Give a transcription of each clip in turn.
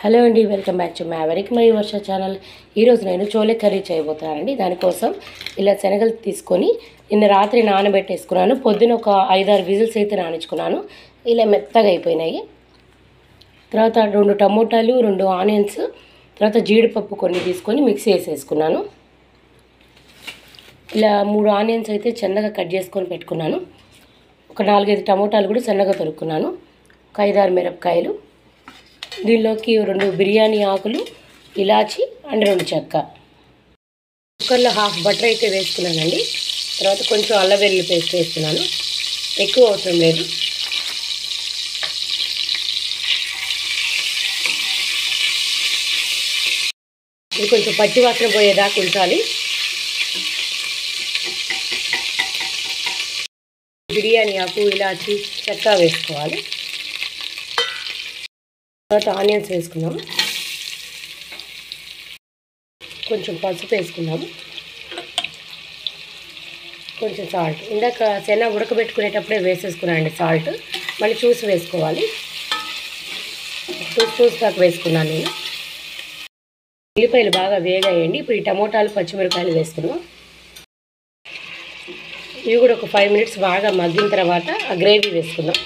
Hello అండి, welcome back to maverick my Varsha channel. ఈరోజు నేను చోలే కర్రీ చేయబోతున్నానండి. దానికోసం ఇలా శనగలు తీసుకొని నిన్న రాత్రి నానబెట్టేసుకున్నాను. పొద్దున ఒక 5-6 విజిల్స్ అయితే నానించుకున్నాను. ఇలా మెత్తగా అయిపోయినాయి. తర్వాత 2 టమోటాలు, 2 ఆనియన్స్, తర్వాత జీడిపప్పు కొన్ని తీసుకొని మిక్సీ వేసేసుకున్నాను. ఇలా 3 ఆనియన్స్ అయితే చిన్నగా కట్ చేసుకొని పెట్టుకున్నాను. ఒక 4-5 టమోటాలు కూడా చిన్నగా తరుక్కున్నాను. ఒక 5-6 మిరపకాయలు, దీనిలోకి 2 బిర్యానీ ఆకులు, ఇలాచి అండ్ 2 చెక్క. కుక్కర్లో హాఫ్ బటర్ అయితే వేసుకున్నానండి. తర్వాత కొంచెం అల్లం వెల్లుల్లి పేస్ట్ వేస్తున్నాను. ఎక్కువ అవసరం లేదు. ఇది కొంచెం పచ్చి వాసన పోయేదాకా ఉంచాలి. బిర్యానీ ఆకు, ఇలాచి, చెక్క వేసుకోవాలి. తర్వాత ఆనియన్స్ వేసుకున్నాము. కొంచెం పసుపు వేసుకున్నాము. కొంచెం సాల్ట్. ఇందాక శనగ ఉడకబెట్టుకునేటప్పుడే వేసేసుకున్నానండి సాల్ట్. మళ్ళీ చూసి వేసుకోవాలి. చూసి దాకా వేసుకున్నాను నేను. ఉల్లిపాయలు బాగా వేగాయండి. ఇప్పుడు ఈ టమోటాలు, పచ్చిమిరపకాయలు వేసుకున్నాం. ఇవి కూడా ఒక 5 మినిట్స్ బాగా మగ్గిన తర్వాత ఆ గ్రేవీ వేసుకుందాం.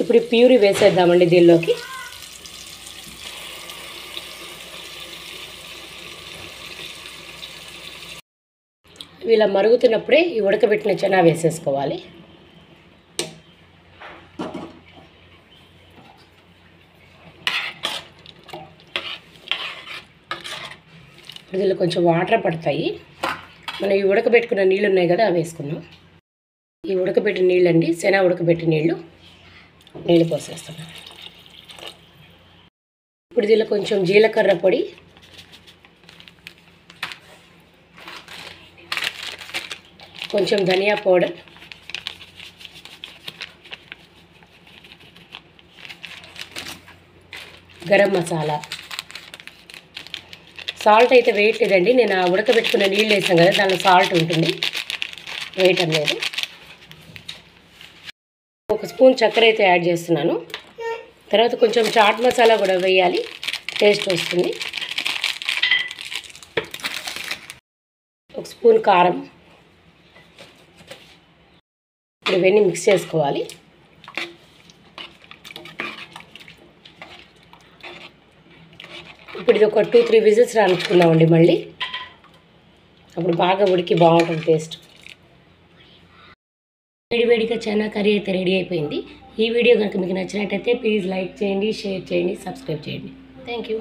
ఇప్పుడు ప్యూరీ వేసేద్దామండి దీనిలోకి. ఇలా మరుగుతున్నప్పుడే ఈ ఉడకబెట్టిన చెనా వేసేసుకోవాలి. ఇందులో కొంచెం వాటర్ పడతాయి. మనం ఈ ఉడకబెట్టుకున్న నీళ్ళు ఉన్నాయి కదా, అవి వేసుకున్నాం. ఈ ఉడకబెట్టిన నీళ్ళండి, శనా ఉడకబెట్టిన నీళ్ళు పోసేస్తున్నాం. ఇప్పుడు దీనిలో కొంచెం జీలకర్ర పొడి, కొంచెం ధనియా పౌడర్, గరం మసాలా, సాల్ట్ అయితే వేయట్లేదండి. నేను ఆ ఉడకబెట్టుకున్న నీళ్ళు వేసాను కదా, దానిలో సాల్ట్ ఉంటుంది, వేయటం లేదు. 1 స్పూన్ చక్కెర అయితే యాడ్ చేస్తున్నాను. తర్వాత కొంచెం చాట్ మసాలా కూడా వేయాలి, టేస్ట్ వస్తుంది. 1 స్పూన్ కారం. ఇవన్నీ మిక్స్ చేసుకోవాలి. ఇప్పుడు ఇది ఒక 2-3 విజిల్స్ రానిచ్చుకుందామండి. మళ్ళీ అప్పుడు బాగా ఉడికి బాగుంటుంది టేస్ట్. వేడివేడిగా చనా కర్రీ అయితే రెడీ అయిపోయింది. ఈ వీడియో కనుక మీకు నచ్చినట్టయితే ప్లీజ్ లైక్ చేయండి, షేర్ చేయండి, సబ్స్క్రైబ్ చేయండి. Thank you.